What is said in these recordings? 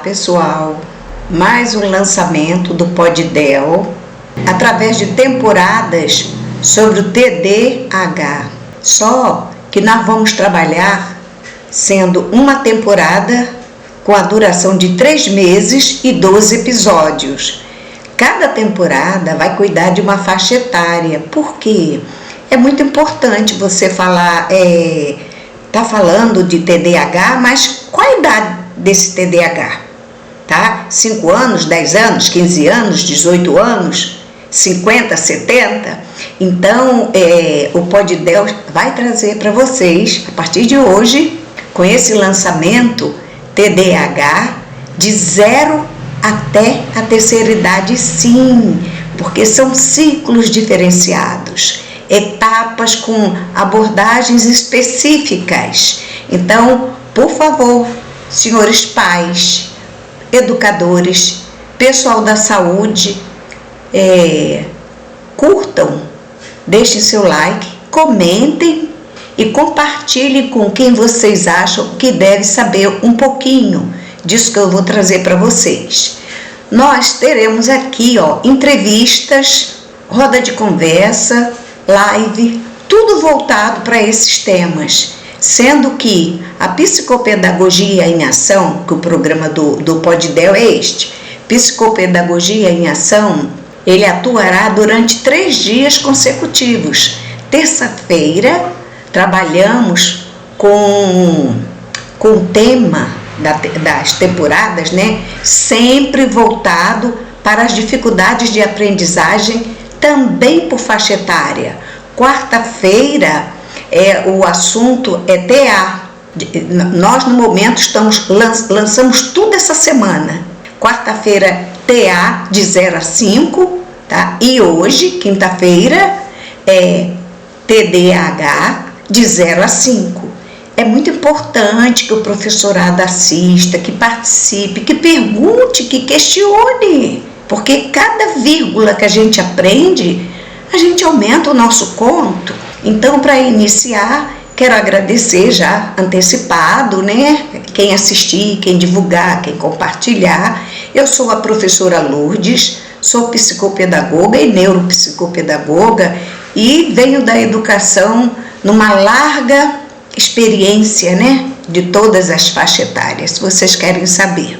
pessoal, mais um lançamento do PodDel através de temporadas sobre o TDAH. Só que nós vamos trabalhar sendo uma temporada com a duração de 3 meses e 12 episódios. Cada temporada vai cuidar de uma faixa etária. Por quê? É muito importante você falar, tá falando de TDAH, mas qual a idade desse TDAH? Tá? 5 anos, 10 anos, 15 anos, 18 anos, 50, 70? Então, o PodDel vai trazer para vocês, a partir de hoje, com esse lançamento, TDAH de 0 até a terceira idade, sim, porque são ciclos diferenciados, etapas com abordagens específicas. Então, por favor, senhores pais, educadores, pessoal da saúde, curtam, deixem seu like, comentem e compartilhem com quem vocês acham que deve saber um pouquinho disso que eu vou trazer para vocês. Nós teremos aqui, entrevistas, roda de conversa, live, tudo voltado para esses temas, sendo que a psicopedagogia em ação, que o programa do PodDel é este, psicopedagogia em ação, ele atuará durante 3 dias consecutivos. Terça-feira, trabalhamos com o tema das temporadas, né? Sempre voltado para as dificuldades de aprendizagem, também por faixa etária. Quarta-feira, o assunto é TA. Nós, no momento, lançamos tudo essa semana. Quarta-feira, TA de 0 a 5, tá? E hoje, quinta-feira, TDAH de 0 a 5. É muito importante que o professorado assista, que participe, que pergunte, que questione, porque cada vírgula que a gente aprende, a gente aumenta o nosso conto. Então, para iniciar, quero agradecer já antecipado, né? Quem assistir, quem divulgar, quem compartilhar. Eu sou a professora Lourdes, sou psicopedagoga e neuropsicopedagoga e venho da educação numa larga experiência, né? De todas as faixas etárias, se vocês querem saber.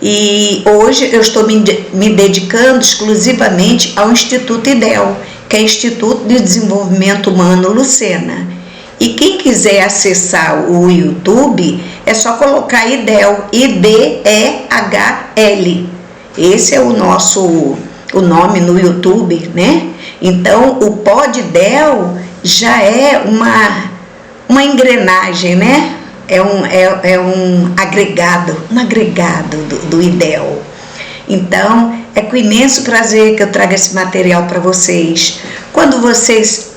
E hoje eu estou me dedicando exclusivamente ao Instituto IDEL, que é Instituto de Desenvolvimento Humano Lucena. E quem quiser acessar o YouTube, é só colocar IDEL, IDEHL. Esse é o nome no YouTube, né? Então, o PodDel já é uma engrenagem, né? É um agregado do IDEL. Então, é com imenso prazer que eu trago esse material para vocês. Quando vocês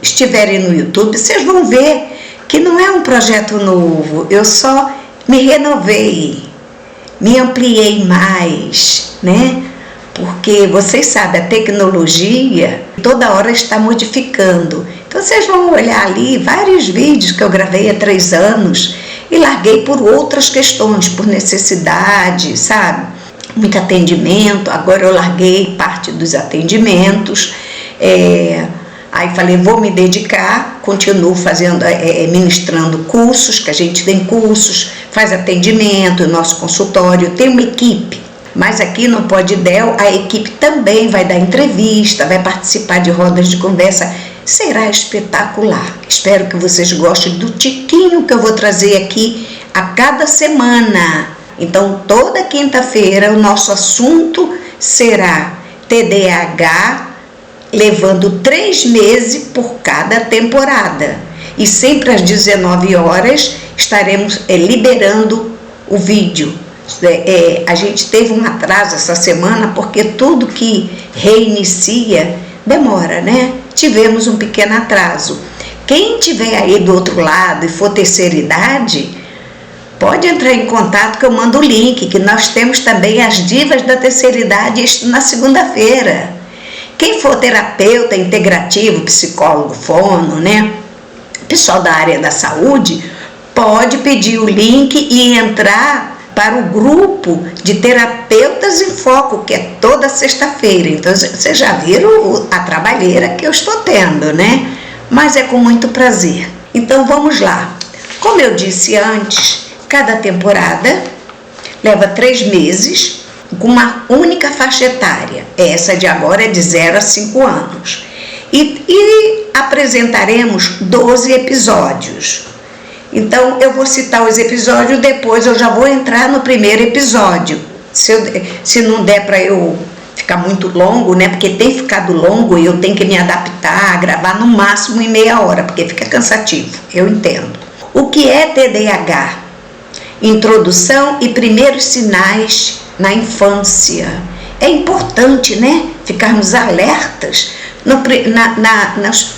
estiverem no YouTube, vocês vão ver que não é um projeto novo. Eu só me renovei, me ampliei mais, né? Porque vocês sabem, a tecnologia toda hora está modificando. Então vocês vão olhar ali vários vídeos que eu gravei há 3 anos e larguei por outras questões, por necessidade, sabe? Muito atendimento, agora eu larguei parte dos atendimentos. Aí falei, vou me dedicar, continuo fazendo, ministrando cursos, que a gente tem cursos, faz atendimento, nosso consultório, tem uma equipe. Mas aqui no PodDel, a equipe também vai dar entrevista, vai participar de rodas de conversa. Será espetacular. Espero que vocês gostem do tiquinho que eu vou trazer aqui a cada semana. Então, toda quinta-feira, o nosso assunto será TDAH, levando 3 meses por cada temporada. E sempre às 19 horas estaremos liberando o vídeo. A gente teve um atraso essa semana porque tudo que reinicia demora, né? Tivemos um pequeno atraso. Quem tiver aí do outro lado e for terceira idade, pode entrar em contato que eu mando o link, que nós temos também as divas da terceira idade na segunda-feira. Quem for terapeuta integrativo, psicólogo, fono, né? Pessoal da área da saúde, pode pedir o link e entrar para o grupo de terapeutas em foco, que é toda sexta-feira. Então, vocês já viram a trabalheira que eu estou tendo, né? Mas é com muito prazer. Então, vamos lá. Como eu disse antes, cada temporada leva 3 meses com uma única faixa etária. Essa de agora é de 0 a 5 anos. E apresentaremos 12 episódios. Então, eu vou citar os episódios, depois eu já vou entrar no primeiro episódio. Se não der para eu ficar muito longo, né? Porque tem ficado longo e eu tenho que me adaptar, gravar no máximo em meia hora, porque fica cansativo, eu entendo. O que é TDAH? Introdução e primeiros sinais na infância. É importante, né? Ficarmos alertas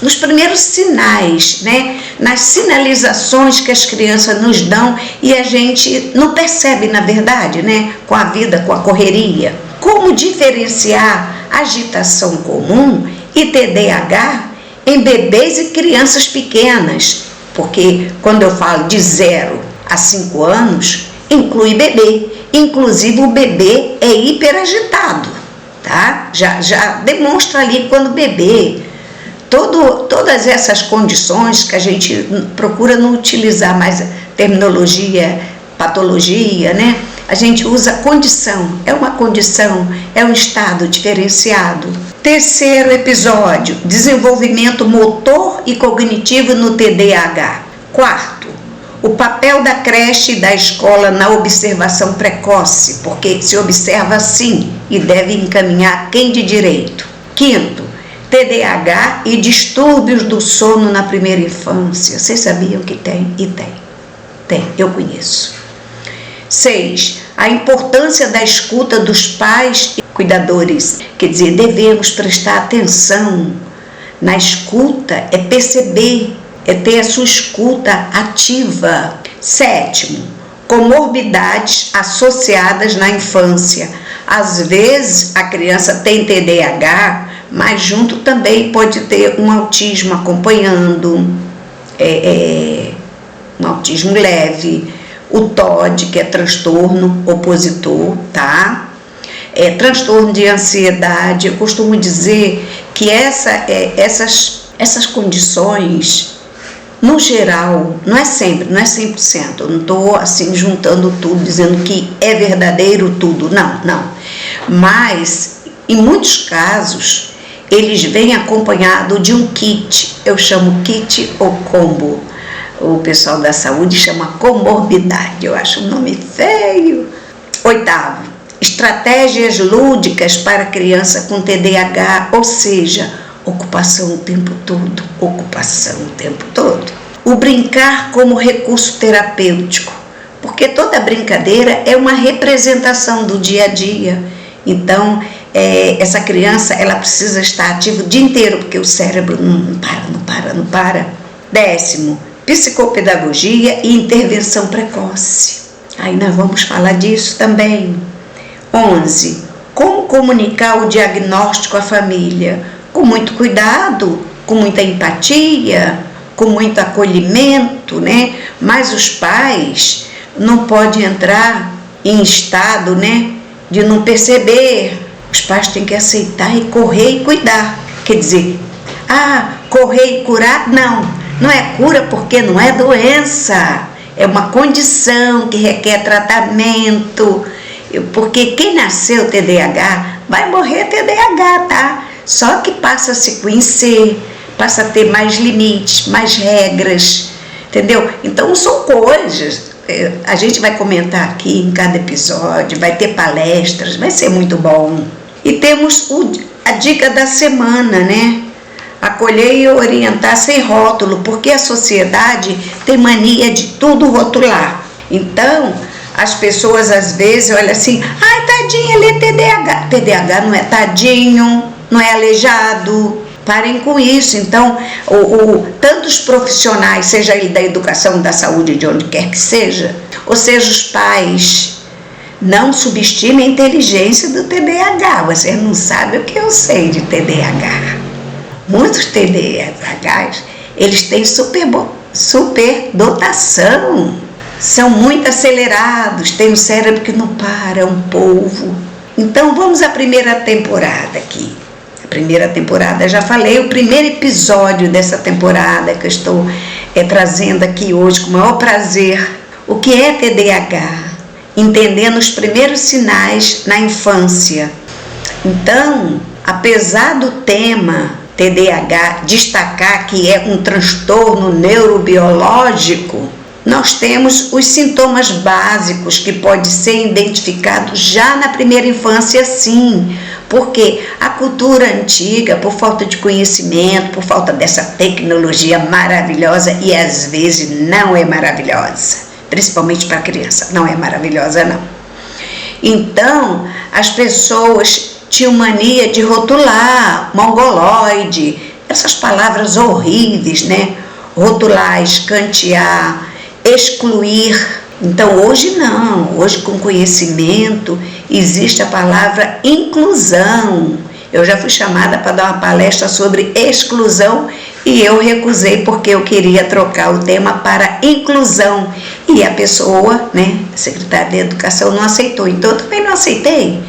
nos primeiros sinais, né? Nas sinalizações que as crianças nos dão e a gente não percebe, na verdade, né? Com a vida, com a correria. Como diferenciar agitação comum e TDAH em bebês e crianças pequenas? Porque quando eu falo de 0 a 5 anos, inclui bebê. Inclusive o bebê é hiperagitado. Tá? Já demonstra ali quando bebê, todas essas condições que a gente procura não utilizar mais a terminologia, patologia, né? A gente usa condição, é uma condição, é um estado diferenciado. Terceiro episódio, desenvolvimento motor e cognitivo no TDAH. Quarto, o papel da creche e da escola na observação precoce, porque se observa sim e deve encaminhar quem de direito. Quinto, TDAH e distúrbios do sono na primeira infância. Vocês sabiam que tem? E tem, eu conheço. 6, a importância da escuta dos pais e cuidadores. Quer dizer, devemos prestar atenção na escuta, é perceber, é ter a sua escuta ativa. 7, comorbidades associadas na infância. Às vezes a criança tem TDAH, mas junto também pode ter um autismo acompanhando, um autismo leve, o TOD, que é transtorno opositor, tá? Transtorno de ansiedade. Eu costumo dizer que essas condições, no geral, não é sempre, não é 100%, eu não estou assim juntando tudo, dizendo que é verdadeiro tudo, não. Mas, em muitos casos, eles vêm acompanhados de um kit, eu chamo kit ou combo, o pessoal da saúde chama comorbidade, eu acho um nome feio. 8, estratégias lúdicas para criança com TDAH, ou seja, ocupação o tempo todo. O brincar como recurso terapêutico, porque toda brincadeira é uma representação do dia a dia. Então, essa criança, ela precisa estar ativa o dia inteiro, porque o cérebro não para. 10, psicopedagogia e intervenção precoce. Aí nós vamos falar disso também. 11, como comunicar o diagnóstico à família? Com muito cuidado, com muita empatia, com muito acolhimento, né? Mas os pais não podem entrar em estado, né, de não perceber. Os pais têm que aceitar e correr e cuidar. Quer dizer, correr e curar? Não é cura, porque não é doença. É uma condição que requer tratamento. Porque quem nasceu TDAH vai morrer TDAH, tá? Só que passa a se conhecer, passa a ter mais limites, mais regras, entendeu? Então são coisas, a gente vai comentar aqui em cada episódio, vai ter palestras, vai ser muito bom. E temos a dica da semana, né? Acolher e orientar sem rótulo, porque a sociedade tem mania de tudo rotular. Então, as pessoas às vezes olham assim, tadinho, ele é TDAH. TDAH não é tadinho, não é aleijado. Parem com isso. Então, tantos profissionais, seja ele da educação, da saúde, de onde quer que seja, ou seja, os pais, não subestimem a inteligência do TDAH. Vocês não sabem o que eu sei de TDAH. Muitos TDAHs, eles têm superdotação. São muito acelerados, têm um cérebro que não para, é um polvo. Então vamos à primeira temporada aqui. A primeira temporada, já falei, o primeiro episódio dessa temporada que eu estou trazendo aqui hoje com o maior prazer. O que é TDAH? Entendendo os primeiros sinais na infância. Então, apesar do tema TDAH destacar que é um transtorno neurobiológico, nós temos os sintomas básicos que podem ser identificados já na primeira infância, sim, porque a cultura antiga, por falta de conhecimento, por falta dessa tecnologia maravilhosa, e às vezes não é maravilhosa, principalmente para a criança, não é maravilhosa não. Então, as pessoas tinham mania de rotular, mongoloide, essas palavras horríveis, né? Rotular, escantear, excluir. Então hoje não, hoje com conhecimento existe a palavra inclusão. Eu já fui chamada para dar uma palestra sobre exclusão e eu recusei porque eu queria trocar o tema para inclusão e a pessoa, né, a secretária de educação não aceitou, então eu também não aceitei,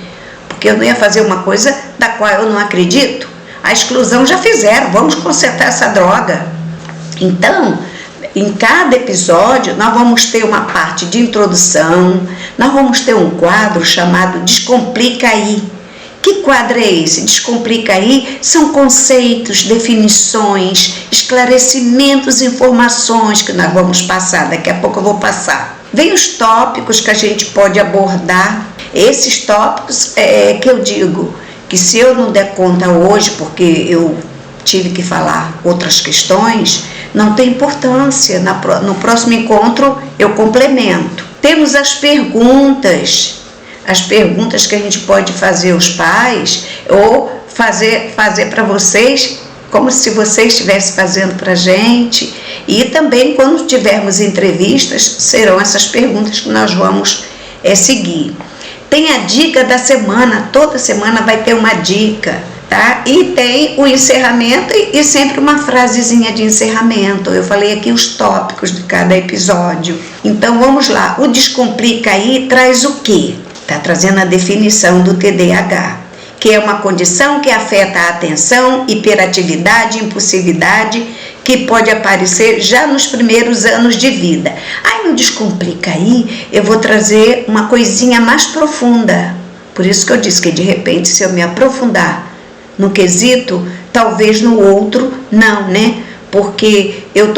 porque eu não ia fazer uma coisa da qual eu não acredito. A exclusão já fizeram, vamos consertar essa droga. Então, em cada episódio, nós vamos ter uma parte de introdução, nós vamos ter um quadro chamado Descomplica Aí. Que quadro é esse? Descomplica Aí são conceitos, definições, esclarecimentos, informações que nós vamos passar, daqui a pouco eu vou passar. Vem os tópicos que a gente pode abordar, esses tópicos que eu digo que se eu não der conta hoje, porque eu tive que falar outras questões, não tem importância, no próximo encontro eu complemento. Temos as perguntas que a gente pode fazer aos pais, ou fazer para vocês, como se vocês estivessem fazendo para a gente, e também quando tivermos entrevistas, serão essas perguntas que nós vamos seguir. Tem a dica da semana, toda semana vai ter uma dica, tá? E tem o encerramento e sempre uma frasezinha de encerramento. Eu falei aqui os tópicos de cada episódio. Então vamos lá, o Descomplica Aí traz o quê? Está trazendo a definição do TDAH, que é uma condição que afeta a atenção, hiperatividade, impulsividade, que pode aparecer já nos primeiros anos de vida. Aí no Descomplica Aí eu vou trazer uma coisinha mais profunda. Por isso que eu disse que de repente se eu me aprofundar no quesito, talvez no outro não, né? Porque eu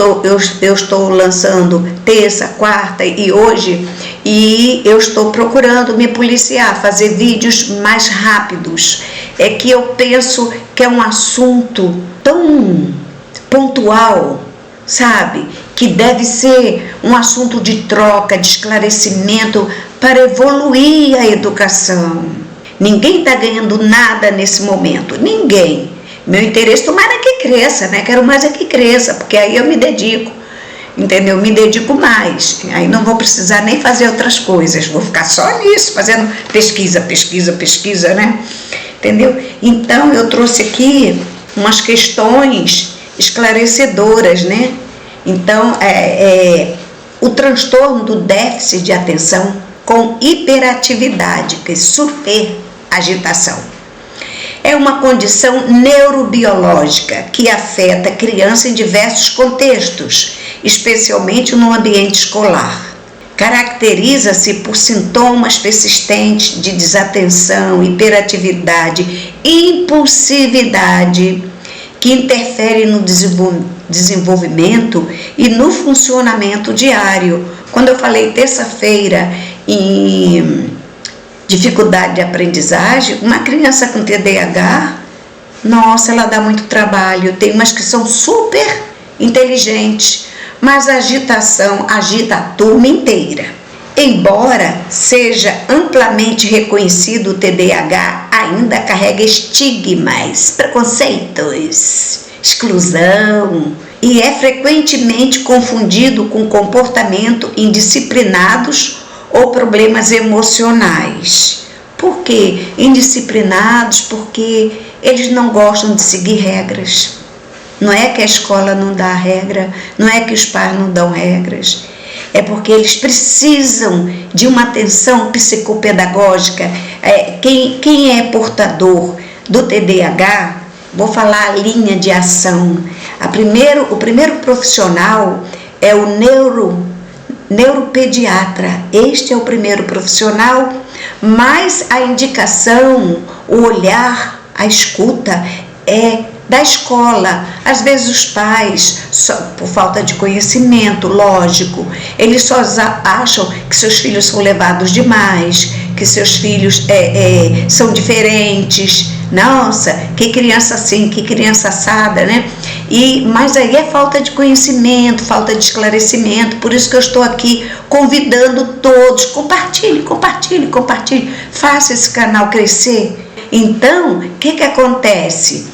estou lançando terça, quarta e hoje, e eu estou procurando me policiar, fazer vídeos mais rápidos. É que eu penso que é um assunto tão pontual, sabe? Que deve ser um assunto de troca, de esclarecimento para evoluir a educação. Ninguém está ganhando nada nesse momento, ninguém. Meu interesse, tomara que cresça, né? Quero mais é que cresça, porque aí eu me dedico, entendeu? Me dedico mais. Aí não vou precisar nem fazer outras coisas, vou ficar só nisso, fazendo pesquisa, né? Entendeu? Então eu trouxe aqui umas questões esclarecedoras, né? Então, o transtorno do déficit de atenção com hiperatividade, que é superagitação. É uma condição neurobiológica que afeta a criança em diversos contextos, especialmente no ambiente escolar. Caracteriza-se por sintomas persistentes de desatenção, hiperatividade, impulsividade, que interferem no desenvolvimento e no funcionamento diário. Quando eu falei terça-feira em dificuldade de aprendizagem, uma criança com TDAH, nossa, ela dá muito trabalho. Tem umas que são super inteligentes, mas a agitação agita a turma inteira. Embora seja amplamente reconhecido, o TDAH ainda carrega estigmas, preconceitos, exclusão, e é frequentemente confundido com comportamento indisciplinados ou problemas emocionais. Por quê? Indisciplinados porque eles não gostam de seguir regras. Não é que a escola não dá regra, não é que os pais não dão regras. É porque eles precisam de uma atenção psicopedagógica. Quem é portador do TDAH, vou falar a linha de ação. O primeiro profissional é o neuropediatra. Este é o primeiro profissional, mas a indicação, o olhar, a escuta é da escola. Às vezes os pais, por falta de conhecimento, lógico, eles só acham que seus filhos são levados demais, que seus filhos são diferentes. Nossa, que criança assim, que criança assada, né? Mas aí é falta de conhecimento, falta de esclarecimento. Por isso que eu estou aqui convidando todos, compartilhe, faça esse canal crescer. Então, o que acontece?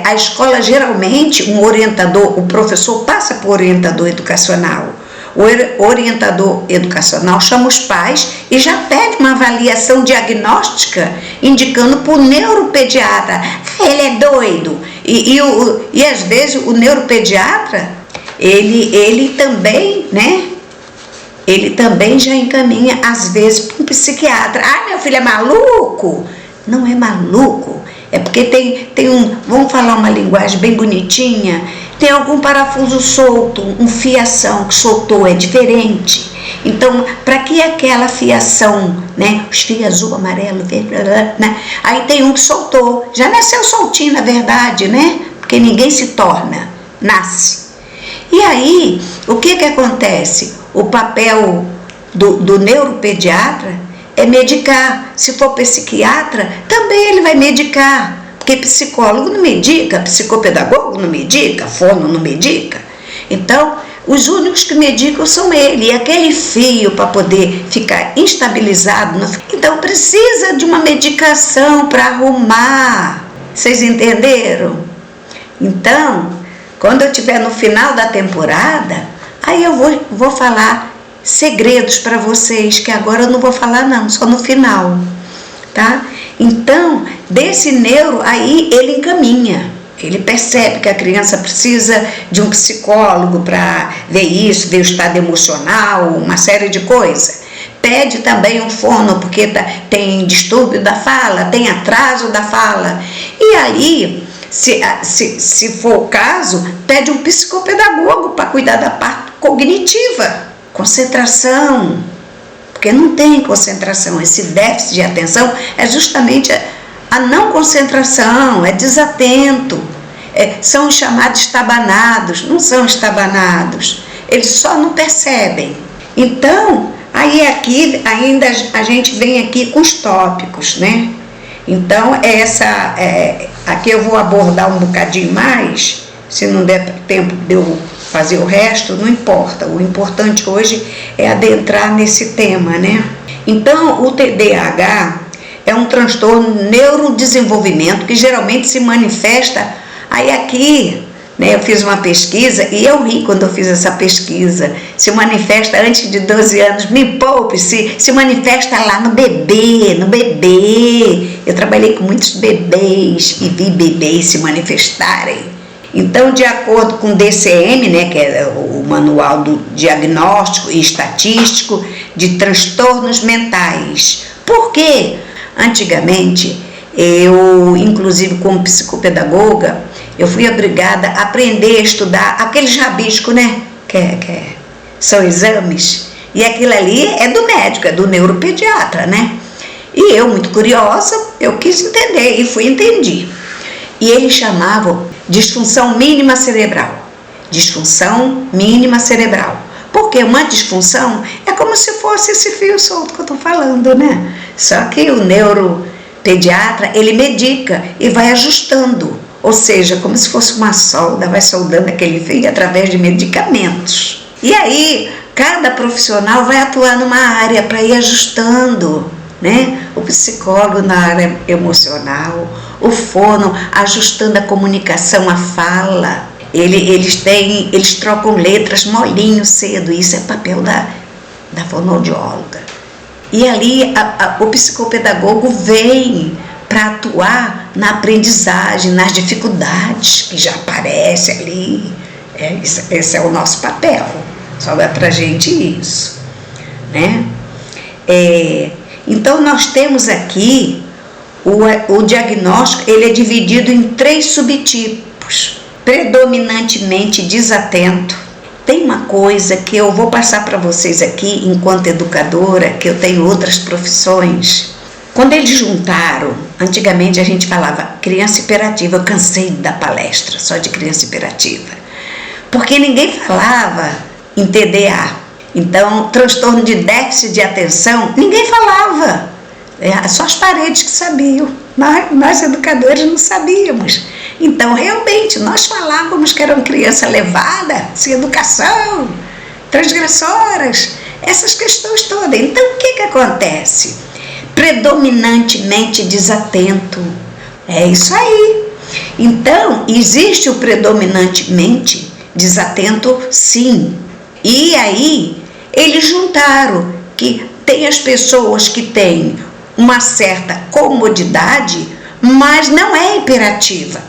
A escola geralmente, um orientador, o professor passa por orientador educacional. O orientador educacional chama os pais e já pede uma avaliação diagnóstica, indicando para o neuropediatra. Ele é doido. E às vezes o neuropediatra, ele também, né? Ele também já encaminha, às vezes, para um psiquiatra. Meu filho é maluco? Não é maluco. É porque tem vamos falar uma linguagem bem bonitinha, tem algum parafuso solto, um fiação que soltou, é diferente. Então, para que aquela fiação, né? Os fios azul, amarelo, verde, né? Aí tem um que soltou, já nasceu soltinho na verdade, né? Porque ninguém se torna, nasce. E aí, o que acontece? O papel do neuropediatra é medicar. Se for psiquiatra, também ele vai medicar, porque psicólogo não medica, psicopedagogo não medica, fono não medica. Então, os únicos que medicam são ele, e aquele fio para poder ficar instabilizado. Então, precisa de uma medicação para arrumar. Vocês entenderam? Então, quando eu estiver no final da temporada, aí eu vou falar segredos para vocês, que agora eu não vou falar não, só no final, tá? Então, desse neuro, aí ele encaminha, ele percebe que a criança precisa de um psicólogo para ver isso, ver o estado emocional, uma série de coisas. Pede também um fono, porque tem distúrbio da fala, tem atraso da fala. E aí, se for o caso, pede um psicopedagogo para cuidar da parte cognitiva. Concentração, porque não tem concentração. Esse déficit de atenção é justamente a não concentração, é desatento. São os chamados estabanados, não são estabanados, eles só não percebem. Então, aí aqui ainda a gente vem aqui com os tópicos, né? Então, aqui eu vou abordar um bocadinho mais, se não der tempo de eu fazer o resto, não importa. O importante hoje é adentrar nesse tema, né? Então, o TDAH é um transtorno neurodesenvolvimento que geralmente se manifesta. Aí aqui, né, eu fiz uma pesquisa e eu ri quando eu fiz essa pesquisa. Se manifesta antes de 12 anos, me poupe, se manifesta lá no bebê. Eu trabalhei com muitos bebês e vi bebês se manifestarem. Então, de acordo com o DCM, né, que é o Manual do Diagnóstico e Estatístico de Transtornos Mentais. Por quê? Antigamente, eu, inclusive como psicopedagoga, eu fui obrigada a aprender a estudar aqueles rabiscos, né, que são exames, e aquilo ali é do médico, é do neuropediatra, né? E eu, muito curiosa, eu quis entender e entendi. E eles chamavam disfunção mínima cerebral. Disfunção mínima cerebral. Porque uma disfunção é como se fosse esse fio solto que eu estou falando, né? Só que o neuropediatra, ele medica e vai ajustando. Ou seja, como se fosse uma solda, vai soldando aquele fio através de medicamentos. E aí, cada profissional vai atuar numa área para ir ajustando, né? O psicólogo na área emocional, o fono ajustando a comunicação, a fala. Eles trocam letras molinho cedo, isso é papel da fonoaudióloga. E ali o psicopedagogo vem para atuar na aprendizagem, nas dificuldades que já aparecem ali. Esse é o nosso papel, sobra para a gente isso, né? Então nós temos aqui o diagnóstico, ele é dividido em 3 subtipos. Predominantemente desatento. Tem uma coisa que eu vou passar para vocês aqui enquanto educadora, que eu tenho outras profissões. Quando eles juntaram, antigamente a gente falava criança hiperativa, eu cansei de dar palestra só de criança hiperativa, porque ninguém falava em TDA. Então, transtorno de déficit de atenção, ninguém falava. Só as paredes que sabiam, nós educadores não sabíamos. Então, realmente, nós falávamos que eram criança levada, sem educação, transgressoras, essas questões todas. Então, o que acontece? Predominantemente desatento. É isso aí. Então, existe o predominantemente desatento, sim. E aí, eles juntaram que tem as pessoas que têm uma certa comodidade, mas não é hiperativa,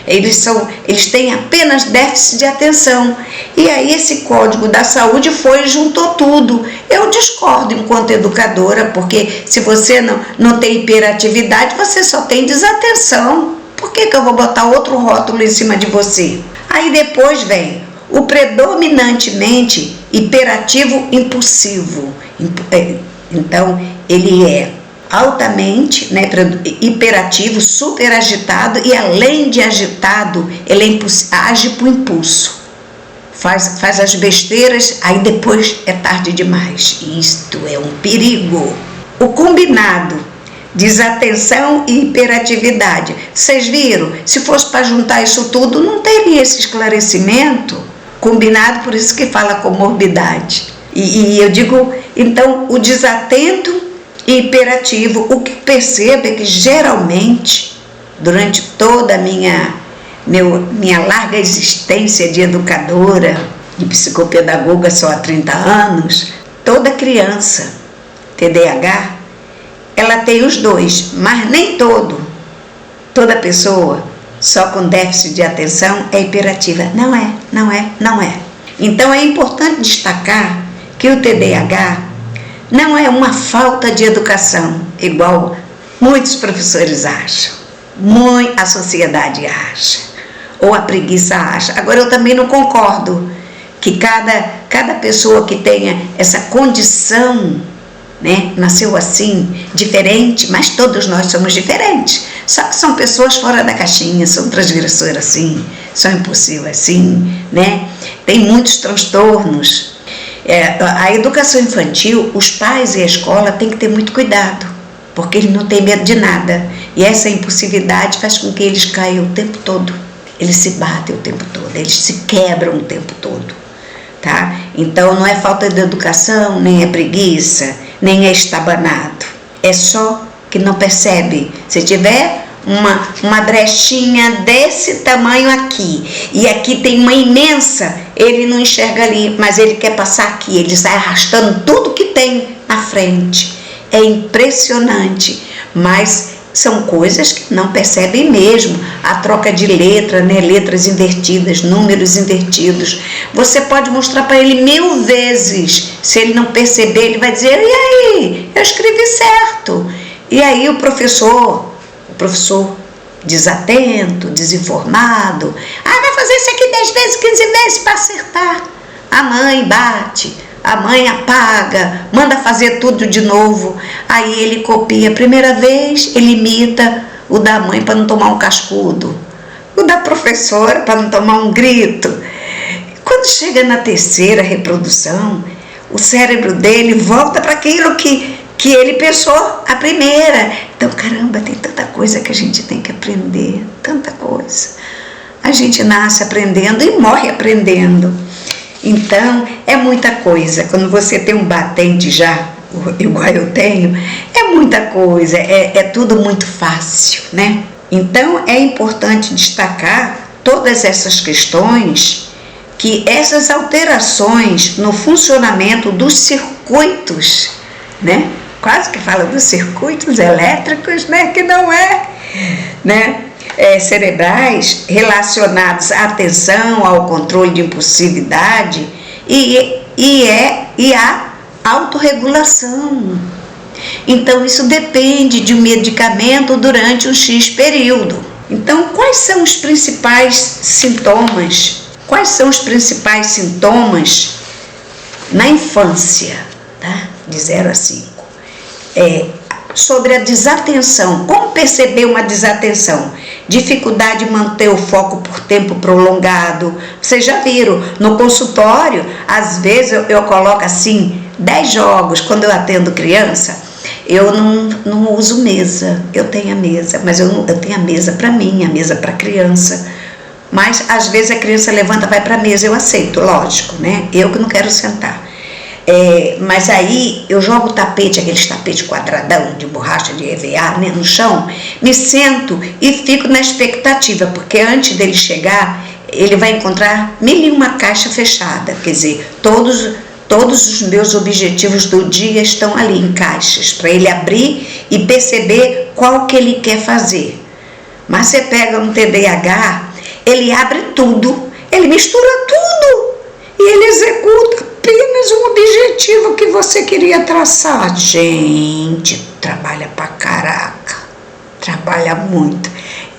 eles têm apenas déficit de atenção. E aí esse Código da Saúde foi e juntou tudo. Eu discordo enquanto educadora, porque se você não tem hiperatividade, você só tem desatenção. Por que eu vou botar outro rótulo em cima de você? Aí depois vem o predominantemente hiperativo impulsivo. Então, ele é altamente, né, hiperativo, super agitado, e além de agitado, ele age por impulso. Faz as besteiras, aí depois é tarde demais. Isto é um perigo. O combinado, desatenção e hiperatividade. Vocês viram? Se fosse para juntar isso tudo, não teria esse esclarecimento. Combinado, por isso que fala comorbidade. E eu digo, então, o desatento e hiperativo, o que percebo é que geralmente, durante toda a minha larga existência de educadora, de psicopedagoga só há 30 anos, toda criança TDAH, ela tem os dois, mas nem toda pessoa só com déficit de atenção é hiperativa. Não é. Então é importante destacar que o TDAH não é uma falta de educação, igual muitos professores acham, a sociedade acha, ou a preguiça acha. Agora, eu também não concordo que cada pessoa que tenha essa condição, né, nasceu assim, diferente, mas todos nós somos diferentes. Só que são pessoas fora da caixinha, são transgressoras assim, são impulsivas assim, né? Tem muitos transtornos. A educação infantil, os pais e a escola têm que ter muito cuidado, porque eles não têm medo de nada. E essa impulsividade faz com que eles caiam o tempo todo. Eles se batem o tempo todo, eles se quebram o tempo todo. Tá? Então não é falta de educação, nem é preguiça, nem é estabanado. É só que não percebe. Se tiver uma brechinha desse tamanho aqui, e aqui tem uma imensa, ele não enxerga ali, mas ele quer passar aqui, ele sai arrastando tudo que tem na frente. É impressionante, mas são coisas que não percebem mesmo. A troca de letra, né? Letras invertidas, números invertidos. Você pode mostrar para ele 1000 vezes. Se ele não perceber, ele vai dizer, e aí? Eu escrevi certo. E aí o professor desatento, desinformado, vai fazer isso aqui 10 vezes, 15 vezes para acertar. A mãe bate, a mãe apaga, manda fazer tudo de novo. Aí ele copia. A primeira vez ele imita o da mãe para não tomar um cascudo, o da professora para não tomar um grito. Quando chega na terceira reprodução, o cérebro dele volta para aquilo que ele pensou a primeira. Então, caramba, tem tanta coisa que a gente tem que aprender, tanta coisa. A gente nasce aprendendo e morre aprendendo. Então, é muita coisa. Quando você tem um batente já, igual eu tenho, é muita coisa, é tudo muito fácil, né? Então, é importante destacar todas essas questões, que essas alterações no funcionamento dos circuitos, né, quase que fala dos circuitos elétricos, né? Que não é, né? Cerebrais relacionados à atenção, ao controle de impulsividade e à autorregulação. Então, isso depende de um medicamento durante um X período. Então, quais são os principais sintomas? Quais são os principais sintomas na infância, tá? De 0 a 5? Sobre a desatenção. Como perceber uma desatenção? Dificuldade de manter o foco por tempo prolongado. Vocês já viram, no consultório, às vezes eu coloco assim, 10 jogos, quando eu atendo criança, eu não uso mesa. Eu tenho a mesa, mas eu tenho a mesa para mim, a mesa para criança. Mas às vezes a criança levanta, vai para a mesa, eu aceito, lógico, né? Eu que não quero sentar. Mas aí eu jogo o tapete, aqueles tapetes quadradão de borracha de EVA, né, no chão, me sento e fico na expectativa, porque antes dele chegar, ele vai encontrar 1001 caixa fechada, quer dizer, todos os meus objetivos do dia estão ali em caixas, para ele abrir e perceber qual que ele quer fazer. Mas você pega um TDAH, ele abre tudo, ele mistura tudo e ele executa apenas um objetivo que você queria traçar. Gente, trabalha pra caraca, trabalha muito.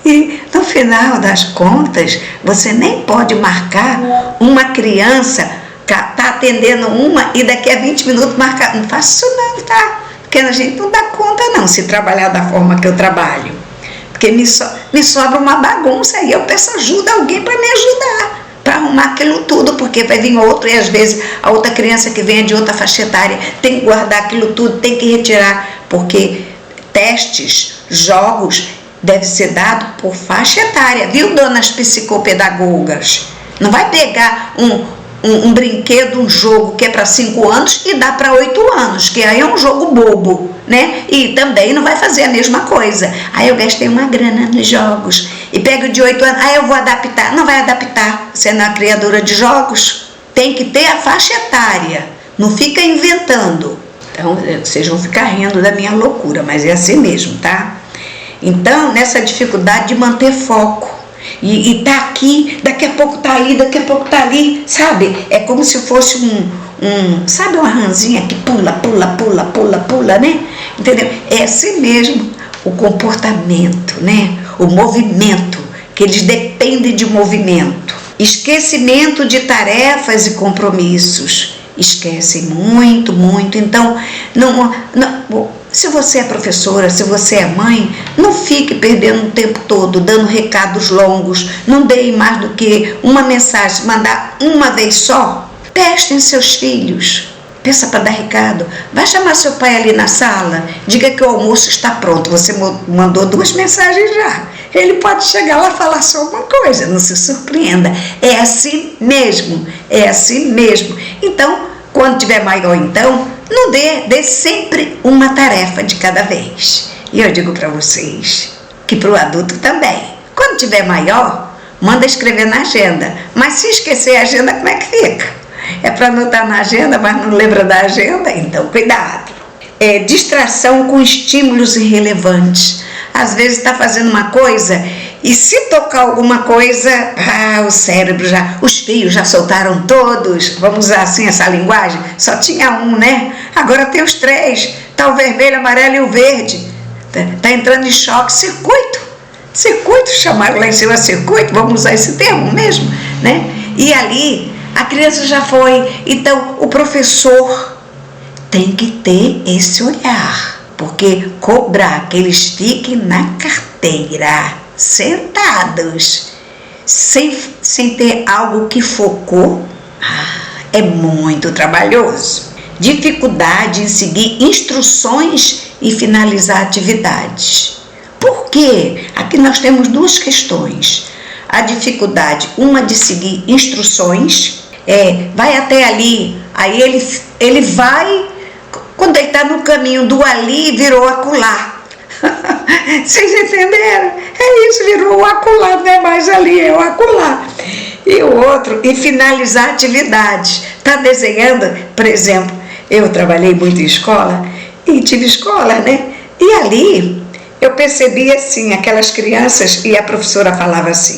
E no final das contas, você nem pode marcar uma criança, tá atendendo uma e daqui a 20 minutos marcar. Não faço isso não, tá? Porque a gente não dá conta não, se trabalhar da forma que eu trabalho. Porque me sobra uma bagunça e eu peço ajuda a alguém para me ajudar, para arrumar aquilo tudo, porque vai vir outro e às vezes a outra criança que vem de outra faixa etária tem que guardar aquilo tudo, tem que retirar, porque testes, jogos, deve ser dado por faixa etária, viu, donas psicopedagogas? Não vai pegar um brinquedo, um jogo que é para 5 anos e dá para 8 anos, que aí é um jogo bobo, né? E também não vai fazer a mesma coisa. Aí eu gastei uma grana nos jogos e pego de 8 anos, aí eu vou adaptar. Não vai adaptar, você não é criadora de jogos. Tem que ter a faixa etária, não fica inventando. Então, vocês vão ficar rindo da minha loucura, mas é assim mesmo, tá? Então, nessa dificuldade de manter foco, e tá aqui, daqui a pouco tá ali, daqui a pouco tá ali, sabe? É como se fosse sabe, uma ranzinha que pula, né? Entendeu? É assim mesmo o comportamento, né? O movimento, que eles dependem de movimento. Esquecimento de tarefas e compromissos. Esquecem muito, muito. Então, se você é professora, se você é mãe, não fique perdendo o tempo todo, dando recados longos. Não dê mais do que uma mensagem, mandar uma vez só. Testem seus filhos. Pensa para dar recado. Vai chamar seu pai ali na sala, diga que o almoço está pronto. Você mandou 2 mensagens já. Ele pode chegar lá e falar só uma coisa, não se surpreenda. É assim mesmo, é assim mesmo. Então, quando tiver maior, então, não dê sempre uma tarefa de cada vez. E eu digo para vocês que para o adulto também. Quando tiver maior, manda escrever na agenda. Mas se esquecer a agenda, como é que fica? É para anotar na agenda, mas não lembra da agenda? Então, cuidado. Distração com estímulos irrelevantes. Às vezes está fazendo uma coisa e se tocar alguma coisa, o cérebro os fios já soltaram todos, vamos usar assim essa linguagem, só tinha um, né? Agora tem os 3, tá o vermelho, amarelo e o verde, tá entrando em choque, circuito, chamaram lá em cima circuito, vamos usar esse termo mesmo, né? E ali a criança já foi, então o professor tem que ter esse olhar. Porque cobrar que eles fiquem na carteira, sentados, sem ter algo que focou, é muito trabalhoso. Dificuldade em seguir instruções e finalizar atividades. Por quê? Aqui nós temos 2 questões. A dificuldade, uma de seguir instruções, vai até ali, aí ele vai... Quando ele está no caminho do ali, virou acolá. Vocês entenderam? É isso, virou o acolá, não é mais ali, é o acolá. E o outro, e finalizar atividades. Está desenhando, por exemplo, eu trabalhei muito em escola, e tive escola, né? E ali eu percebi assim, aquelas crianças, e a professora falava assim,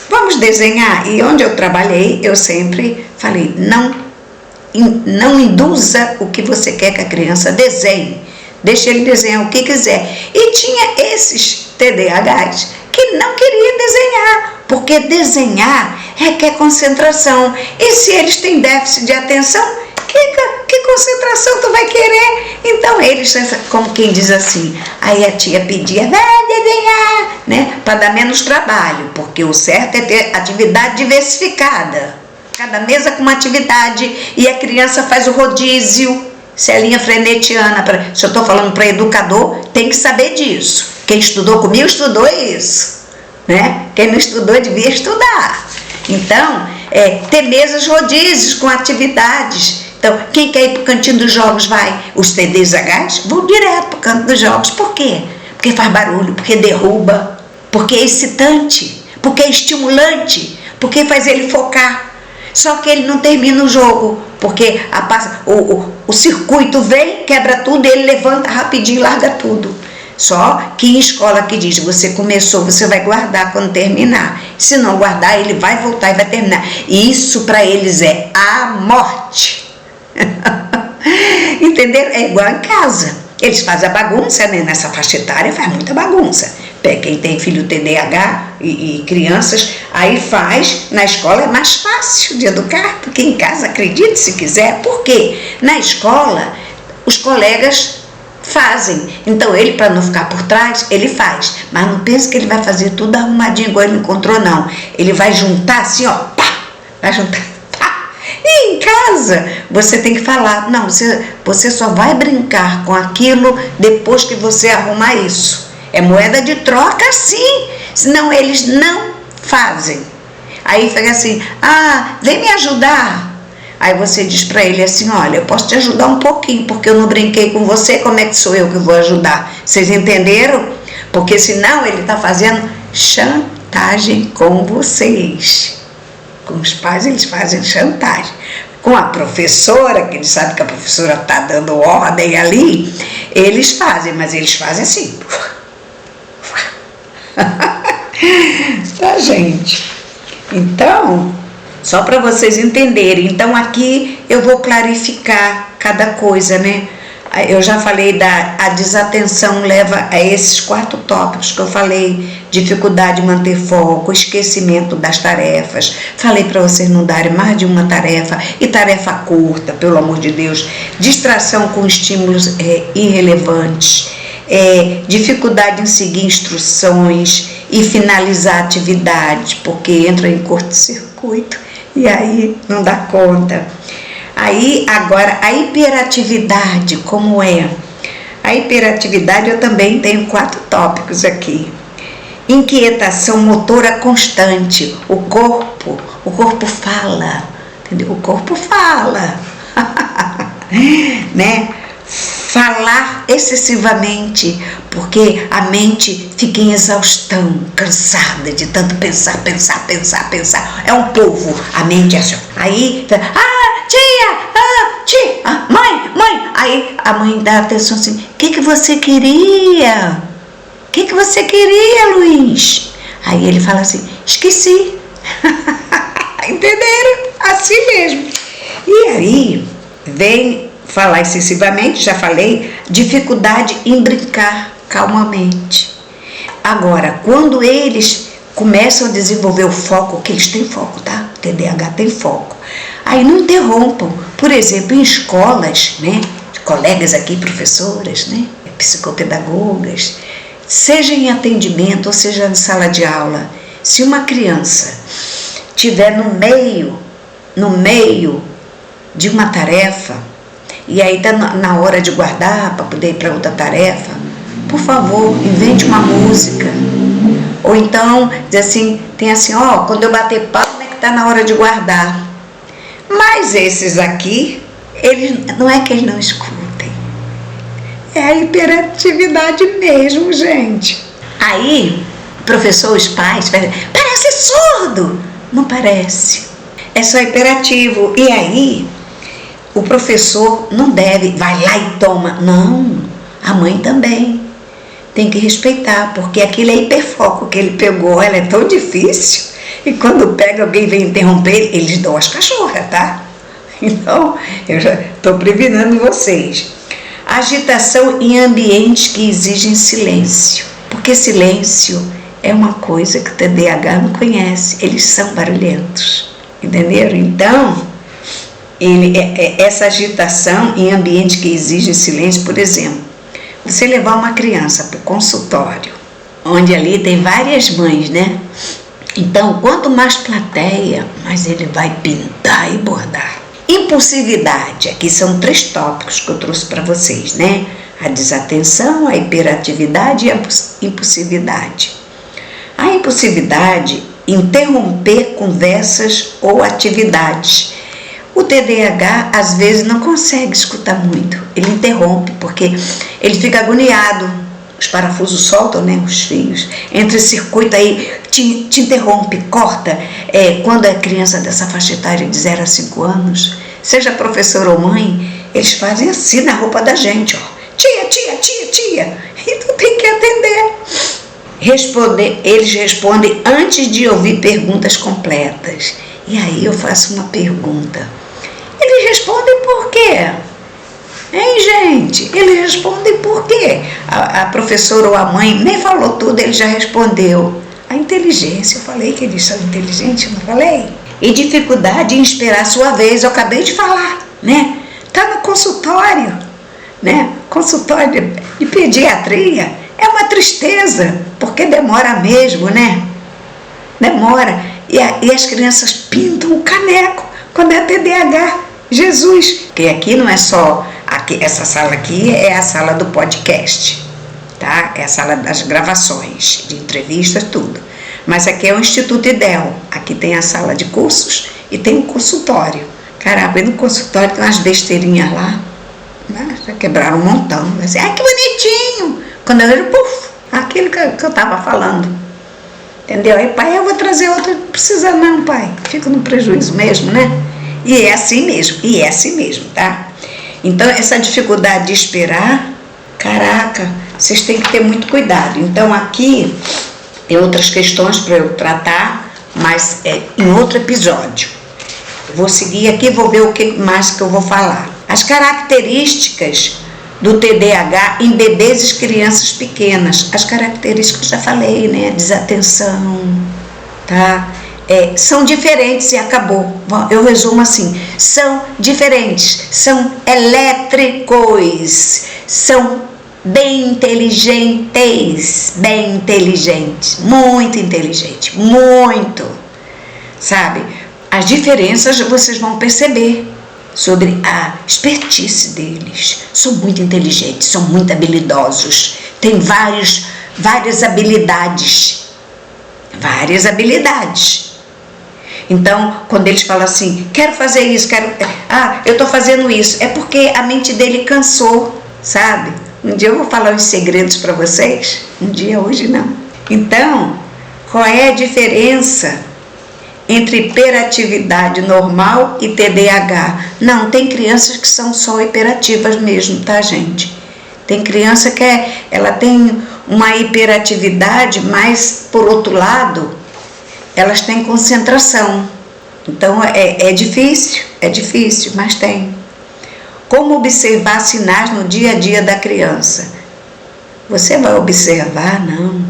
vamos desenhar. E onde eu trabalhei, eu sempre falei, não induza o que você quer que a criança desenhe. Deixa ele desenhar o que quiser. E tinha esses TDAHs que não queriam desenhar, porque desenhar requer concentração. E se eles têm déficit de atenção, que concentração tu vai querer? Então eles, como quem diz assim, aí a tia pedia, vai desenhar, né? Para dar menos trabalho, porque o certo é ter atividade diversificada. Cada mesa com uma atividade e a criança faz o rodízio. Se é linha frenetiana, se eu estou falando para educador, tem que saber disso. Quem estudou comigo estudou isso, né? Quem não estudou devia estudar. Então, ter mesas rodízios com atividades. Então, quem quer ir para o cantinho dos jogos vai. Os TDAHs vão direto para o canto dos jogos. Por quê? Porque faz barulho, porque derruba, porque é excitante, porque é estimulante, porque faz ele focar. Só que ele não termina o jogo, porque o circuito vem, quebra tudo, ele levanta rapidinho e larga tudo. Só que em escola que diz, você começou, você vai guardar quando terminar. Se não guardar, ele vai voltar e vai terminar. E isso para eles é a morte. Entenderam? É igual em casa. Eles fazem a bagunça, né? Nessa faixa etária faz muita bagunça. Quem tem filho TDAH e crianças, aí faz, na escola é mais fácil de educar, porque em casa, acredite se quiser. Por quê? Na escola, os colegas fazem. Então ele, para não ficar por trás, ele faz. Mas não pense que ele vai fazer tudo arrumadinho igual ele encontrou, não. Ele vai juntar assim, ó, pá, vai juntar. E em casa, você tem que falar, não, você só vai brincar com aquilo depois que você arrumar isso. É moeda de troca, sim, senão eles não fazem. Aí fica assim, vem me ajudar. Aí você diz para ele assim, olha, eu posso te ajudar um pouquinho, porque eu não brinquei com você, como é que sou eu que vou ajudar? Vocês entenderam? Porque senão ele está fazendo chantagem com vocês. Com os pais eles fazem chantagem. Com a professora, que eles sabem que a professora está dando ordem ali, eles fazem, mas eles fazem assim. Tá, gente? Então, só para vocês entenderem, então aqui eu vou clarificar cada coisa, né? Eu já falei a desatenção leva a esses 4 tópicos que eu falei: dificuldade de manter foco, esquecimento das tarefas. Falei para vocês não darem mais de uma tarefa, e tarefa curta, pelo amor de Deus. Distração com estímulos irrelevantes, dificuldade em seguir instruções e finalizar a atividade, porque entra em curto-circuito e aí não dá conta. Aí, agora, a hiperatividade, como é? A hiperatividade eu também tenho 4 tópicos aqui. Inquietação motora constante. O corpo fala, entendeu? O corpo fala, né? Falar excessivamente, porque a mente fica em exaustão, cansada de tanto pensar. É um polvo, a mente é assim. Aí, tia, mãe. Aí a mãe dá atenção assim, o que você queria? O que você queria, Luiz? Aí ele fala assim, esqueci. Entenderam? Assim mesmo. E aí, vem falar excessivamente, já falei, dificuldade em brincar calmamente. Agora, quando eles começam a desenvolver o foco, que eles têm foco, tá? O TDAH tem foco. Aí não interrompam. Por exemplo, em escolas, né? Colegas aqui, professoras, né? Psicopedagogas, seja em atendimento ou seja em sala de aula, se uma criança estiver no meio de uma tarefa, e aí está na hora de guardar para poder ir para outra tarefa, por favor, invente uma música. Ou então, diz assim, tem assim, quando eu bater palma é que está na hora de guardar. Mas esses aqui, eles, não é que eles não escutem. É a hiperatividade mesmo, gente. Aí, professor, os pais, parece surdo. Não parece. É só hiperativo. E aí, o professor não deve, vai lá e toma. Não, a mãe também tem que respeitar, porque aquilo é hiperfoco que ele pegou, ela é tão difícil, e quando pega alguém vem interromper, eles dão as cachorras, tá? Então, eu já estou prevenindo vocês. Agitação em ambientes que exigem silêncio, porque silêncio é uma coisa que o TDAH não conhece, eles são barulhentos, entenderam? Então, essa agitação em ambientes que exigem silêncio, por exemplo, você levar uma criança para o consultório, onde ali tem várias mães, né? Então, quanto mais plateia, mais ele vai pintar e bordar. Impulsividade, aqui são 3 tópicos que eu trouxe para vocês, né? A desatenção, a hiperatividade e a impulsividade. A impulsividade, interromper conversas ou atividades. O TDAH, às vezes, não consegue escutar muito. Ele interrompe, porque ele fica agoniado. Os parafusos soltam, né, os fios. Entra esse circuito aí, te interrompe, corta. Quando é criança dessa faixa etária de 0 a 5 anos, seja professor ou mãe, eles fazem assim na roupa da gente, ó. Tia. E tu tem que atender. Eles respondem antes de ouvir perguntas completas. E aí eu faço uma pergunta. Eles respondem por quê? Hein, gente? Eles respondem por quê? A professora ou a mãe nem falou tudo, ele já respondeu. A inteligência, eu falei que eles são inteligentes, não falei? E dificuldade em esperar a sua vez, eu acabei de falar, né? Tá no consultório, né? Consultório de pediatria é uma tristeza, porque demora mesmo, né? Demora. E as crianças pintam o caneco quando é TDAH. Jesus! Porque aqui não é só... essa sala aqui é a sala do podcast, tá? É a sala das gravações, de entrevistas, tudo. Mas aqui é o Instituto IDEL. Aqui tem a sala de cursos e tem o consultório. Caraca, e no consultório tem umas besteirinhas lá, né? Já quebraram um montão. Assim, que bonitinho! Quando eu vejo, puf, aquilo que eu estava falando. Entendeu? Aí, pai, eu vou trazer outra. Não precisa não, pai. Fica no prejuízo mesmo, né? E é assim mesmo, tá? Então, essa dificuldade de esperar, caraca, vocês têm que ter muito cuidado. Então, aqui tem outras questões para eu tratar, mas em outro episódio. Vou seguir aqui, vou ver o que mais que eu vou falar. As características do TDAH em bebês e crianças pequenas. As características que eu já falei, né? Desatenção, tá? São diferentes e acabou. Eu resumo assim: são diferentes, são elétricos, são bem inteligentes, muito inteligentes, muito, sabe? As diferenças vocês vão perceber sobre a expertise deles. São muito inteligentes, são muito habilidosos, têm várias habilidades. Então, quando eles falam assim, quero fazer isso, eu estou fazendo isso, é porque a mente dele cansou, sabe? Um dia eu vou falar os segredos para vocês, um dia, hoje não. Então, qual é a diferença entre hiperatividade normal e TDAH? Não, tem crianças que são só hiperativas mesmo, tá, gente? Tem criança que ela tem uma hiperatividade, mas, por outro lado, elas têm concentração. Então, é difícil, mas tem. Como observar sinais no dia a dia da criança? Você vai observar? Não.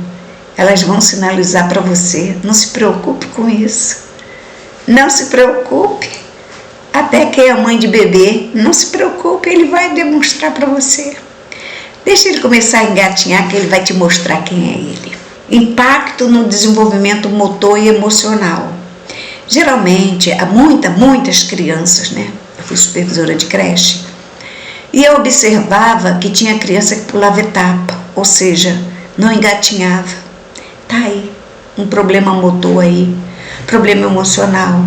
Elas vão sinalizar para você. Não se preocupe com isso. Não se preocupe. Até quem é mãe de bebê, não se preocupe, ele vai demonstrar para você. Deixa ele começar a engatinhar, que ele vai te mostrar quem é ele. Impacto no desenvolvimento motor e emocional. Geralmente, há muitas crianças, né? Eu fui supervisora de creche, e eu observava que tinha criança que pulava etapa, ou seja, não engatinhava. Tá aí, um problema motor aí, problema emocional.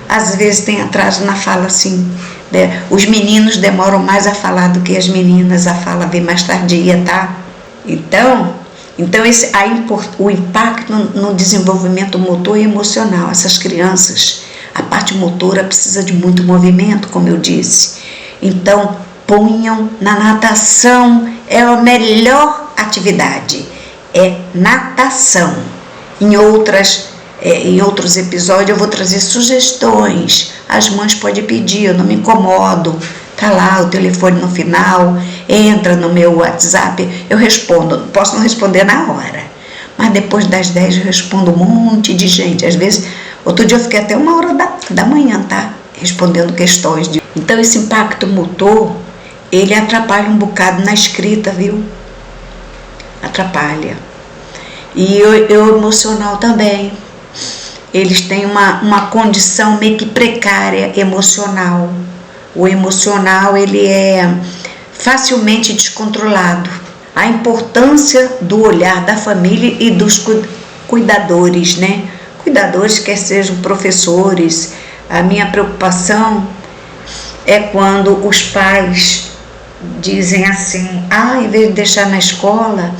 Às vezes tem atraso na fala, assim, né? Os meninos demoram mais a falar do que as meninas, a fala vem mais tardia, tá? Então o impacto no desenvolvimento motor e emocional. Essas crianças, a parte motora precisa de muito movimento, como eu disse. Então, ponham na natação, é a melhor atividade, é natação. Em outros episódios eu vou trazer sugestões, as mães podem pedir, eu não me incomodo, tá lá o telefone no final, entra no meu WhatsApp, eu respondo, posso não responder na hora, mas depois das 10 eu respondo um monte de gente, às vezes, outro dia eu fiquei até 1h da manhã, tá? Respondendo questões. Então esse impacto motor, ele atrapalha um bocado na escrita, viu? Atrapalha. E o emocional também. Eles têm uma condição meio que precária emocional. O emocional, ele é facilmente descontrolado. A importância do olhar da família e dos cuidadores, né? Cuidadores, quer sejam professores. A minha preocupação é quando os pais dizem assim, em vez de deixar na escola,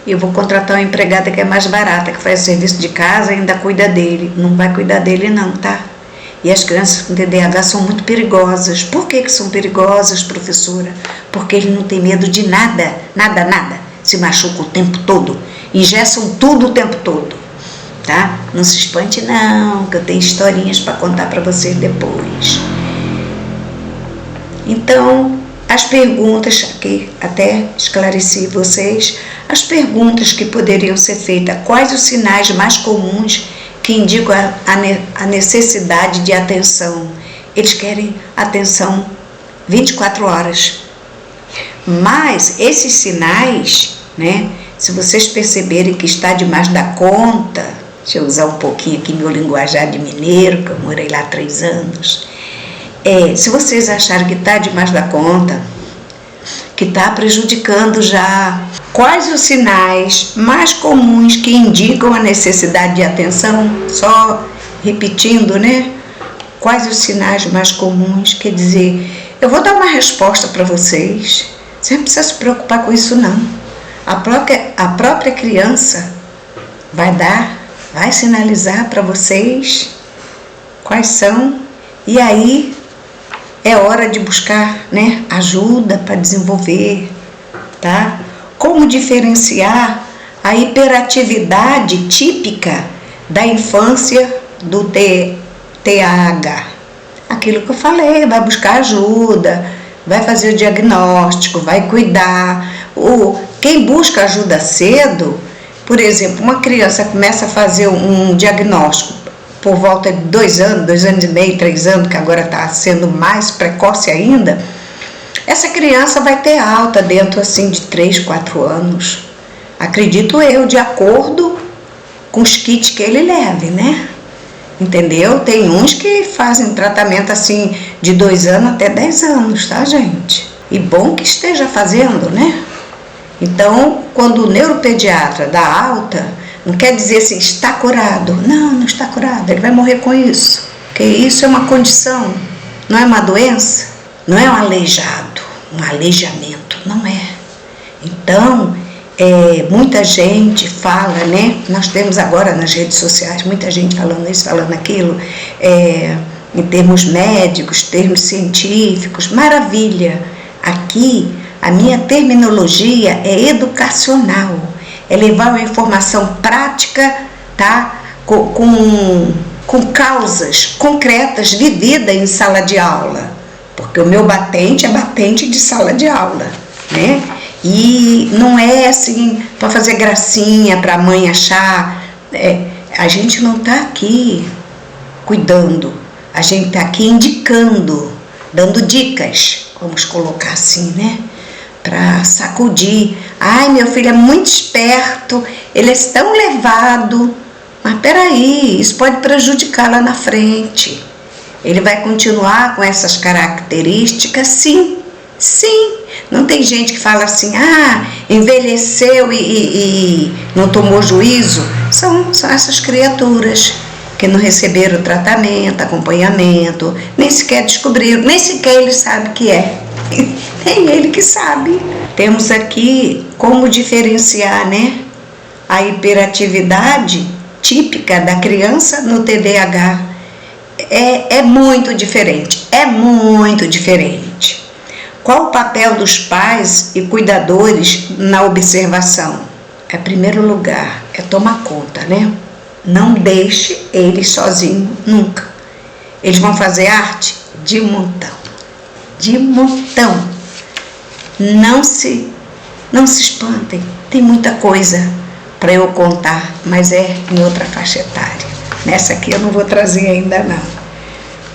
eu vou contratar uma empregada que é mais barata, que faz serviço de casa e ainda cuida dele. Não vai cuidar dele não, tá? E as crianças com TDAH são muito perigosas. Por que são perigosas, professora? Porque eles não têm medo de nada, nada. Se machucam o tempo todo, ingessam tudo o tempo todo, tá? Não se espante não, que eu tenho historinhas para contar para vocês depois. Então, as perguntas, aqui até esclareci vocês, as perguntas que poderiam ser feitas, quais os sinais mais comuns que indicam a necessidade de atenção? Eles querem atenção 24 horas. Mas esses sinais, né, se vocês perceberem que está demais da conta, deixa eu usar um pouquinho aqui meu linguajar de mineiro, que eu morei lá 3 anos, se vocês acharem que está demais da conta, que está prejudicando já, quais os sinais mais comuns que indicam a necessidade de atenção? Só repetindo, né? Quais os sinais mais comuns? Quer dizer, eu vou dar uma resposta para vocês, você não precisa se preocupar com isso não. A própria criança vai sinalizar para vocês quais são, e aí é hora de buscar, né, ajuda para desenvolver, tá? Como diferenciar a hiperatividade típica da infância do TDAH? Aquilo que eu falei, vai buscar ajuda, vai fazer o diagnóstico, vai cuidar. Quem busca ajuda cedo, por exemplo, uma criança começa a fazer um diagnóstico por volta de 2 anos, 2 anos e meio, 3 anos, que agora está sendo mais precoce ainda, essa criança vai ter alta dentro assim de 3, 4 anos. Acredito eu, de acordo com os kits que ele leve, né? Entendeu? Tem uns que fazem tratamento assim de 2 anos até 10 anos, tá, gente? E bom que esteja fazendo, né? Então, quando o neuropediatra dá alta, não quer dizer assim, está curado. Não está curado, ele vai morrer com isso. Porque isso é uma condição, não é uma doença, não é um aleijado, um aleijamento, não é. Então, muita gente fala, né? Nós temos agora nas redes sociais, muita gente falando isso, falando aquilo, em termos médicos, termos científicos, maravilha. Aqui, a minha terminologia é educacional. É levar uma informação prática, tá? Com causas concretas vividas em sala de aula. Porque o meu batente é batente de sala de aula, né? E não é assim para fazer gracinha, para a mãe achar. A gente não está aqui cuidando, a gente está aqui indicando, dando dicas, vamos colocar assim, né? Para sacudir. Ai, meu filho é muito esperto, ele é tão levado, mas peraí, isso pode prejudicar lá na frente. Ele vai continuar com essas características? Sim. Não tem gente que fala assim, envelheceu e não tomou juízo. São essas criaturas que não receberam tratamento, acompanhamento, nem sequer descobriram, nem sequer ele sabe que é. Tem ele que sabe. Temos aqui como diferenciar, né, a hiperatividade típica da criança no TDAH. É muito diferente, Qual o papel dos pais e cuidadores na observação? Em primeiro lugar, é tomar conta, né? Não deixe eles sozinhos nunca. Eles vão fazer arte de montão. De montão. Não se espantem. Tem muita coisa para eu contar, mas é em outra faixa etária. Nessa aqui eu não vou trazer ainda não.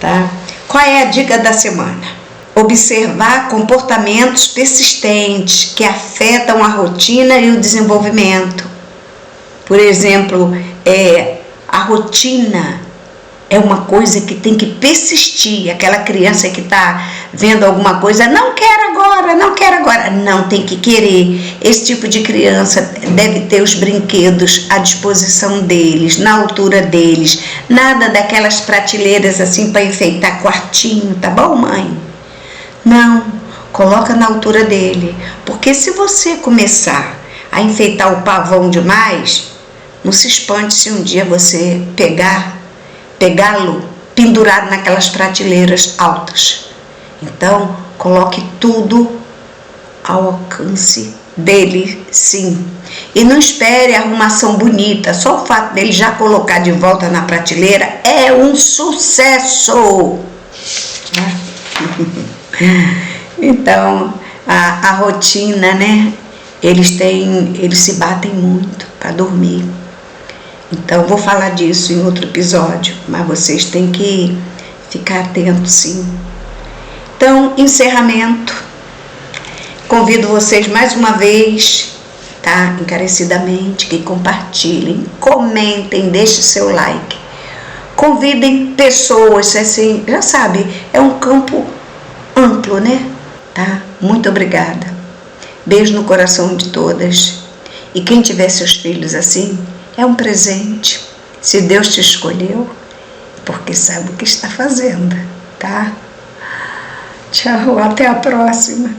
Tá? Qual é a dica da semana? Observar comportamentos persistentes que afetam a rotina e o desenvolvimento. Por exemplo, a rotina é uma coisa que tem que persistir. Aquela criança que está vendo alguma coisa, não quero agora, não tem que querer. Esse tipo de criança deve ter os brinquedos à disposição deles, na altura deles. Nada daquelas prateleiras assim para enfeitar quartinho, tá bom, mãe? Não, coloca na altura dele. Porque se você começar a enfeitar o pavão demais, não se espante se um dia você pegá-lo pendurado naquelas prateleiras altas. Então, coloque tudo ao alcance dele, sim. E não espere a arrumação bonita. Só o fato dele já colocar de volta na prateleira é um sucesso. Então, a rotina, né? Eles se batem muito para dormir. Então, vou falar disso em outro episódio, mas vocês têm que ficar atentos, sim. Então, encerramento. Convido vocês mais uma vez, tá? Encarecidamente, que compartilhem, comentem, deixem seu like. Convidem pessoas, assim, já sabe, é um campo amplo, né? Tá? Muito obrigada. Beijo no coração de todas. E quem tiver seus filhos assim, é um presente. Se Deus te escolheu, porque sabe o que está fazendo, tá? Tchau, até a próxima.